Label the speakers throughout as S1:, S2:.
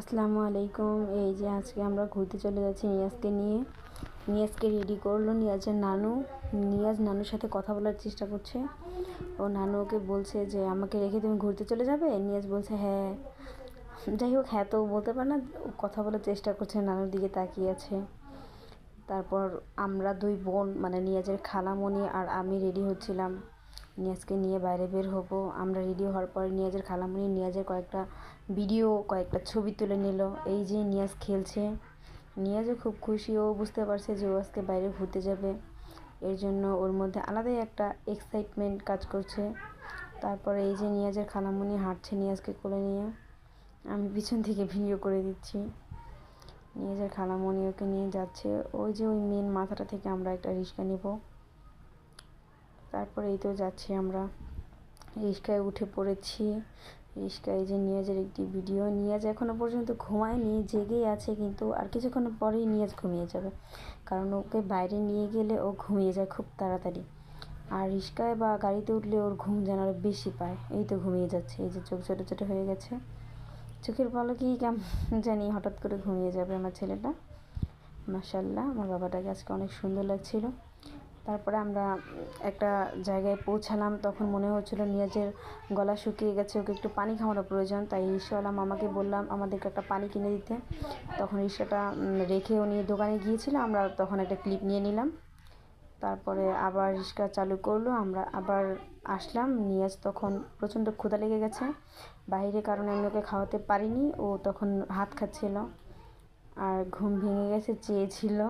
S1: আসসালামু আলাইকুম। এই যে আজকে আমরা ঘুরতে চলে যাচ্ছি নিয়াজকে নিয়ে। নিয়াজকে রেডি করলো নিয়াজের নানু। নিয়াজ নানুর সাথে কথা বলার চেষ্টা করছে। ও নানু ওকে বলছে যে আমাকে রেখে তুমি ঘুরতে চলে যাবে। নিয়াজ বলছে হ্যাঁ। যাই হোক, হ্যাঁ তো বলতে পারে না, কথা বলার চেষ্টা করছে, নানুর দিকে তাকিয়ে আছে। তারপর আমরা দুই বোন মানে নিয়াজের খালামণি আর আমি রেডি হচ্ছিলাম নিয়াজকে নিয়ে বাইরে বের হব। আমরা রেডি হওয়ার পর নিয়াজের খালামণি নিয়াজের কয়েকটা ভিডিও কয়েকটা ছবি তুলে নিল। এই যে নিয়াজ খেলছে, নিয়াজও খুব খুশি। ও বুঝতে পারছে যে ও আজকে বাইরে ঘুরতে যাবে, এর জন্য ওর মধ্যে আলাদাই একটা এক্সাইটমেন্ট কাজ করছে। তারপরে এই যে নিয়াজের খালামণি হাঁটছে নিয়াজকে কোলে নিয়ে, আমি পিছন থেকে ভিডিও করে দিচ্ছি। নিয়াজের খালামণি ওকে নিয়ে যাচ্ছে। ওই যে ওই মেন মাথাটা থেকে আমরা একটা রিক্সা নেব। তারপরে এই তো যাচ্ছি আমরা, রিক্সায় উঠে পড়েছি। রিক্সায় যে নিয়াজের একটি ভিডিও। নিয়াজ এখনও পর্যন্ত ঘুমায়নি, জেগেই আছে, কিন্তু আর কিছুক্ষণ পরেই নিয়াজ ঘুমিয়ে যাবে, কারণ ওকে বাইরে নিয়ে গেলে ও ঘুমিয়ে যায় খুব তাড়াতাড়ি। আর রিক্সায় বা গাড়িতে উঠলে ওর ঘুম যেন আরও বেশি পায়। এই তো ঘুমিয়ে যাচ্ছে, এই যে চোখ ছোটো ছোটো হয়ে গেছে, চোখের পলকেই কেমন জানি হঠাৎ করে ঘুমিয়ে যাবে আমার ছেলেটা। মাশাআল্লাহ, আমার বাবাটাকে আজকে অনেক সুন্দর লাগছিল। তারপরে আমরা একটা জায়গায় পৌঁছালাম। তখন মনে হচ্ছিলো নিয়াজের গলা শুকিয়ে গেছে, ওকে একটু পানি খাওয়ানোর প্রয়োজন। তাই রিক্সাওয়ালা মামাকে বললাম আমাদেরকে একটা পানি কিনে দিতে। তখন রিক্সাটা রেখে উনি দোকানে গিয়েছিল, আমরা তখন একটা ক্লিপ নিয়ে নিলাম। তারপরে আবার রিক্সা চালু করলো, আমরা আবার আসলাম। নিয়াজ তখন প্রচণ্ড ক্ষুধা লেগে গেছে বাইরে, কারণে আমি ওকে খাওয়াতে পারিনি। ও তখন ভাত খাচ্ছিল আর ঘুম ভেঙে গেছে, চেয়েছিল।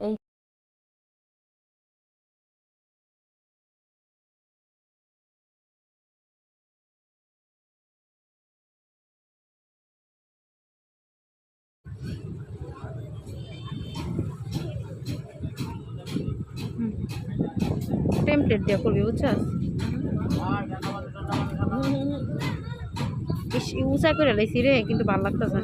S1: এই টেমপ্লেট দিয়ে করবি, বুঝছস? উঁচা করে লাইছি রে, কিন্তু ভালো লাগতেছে।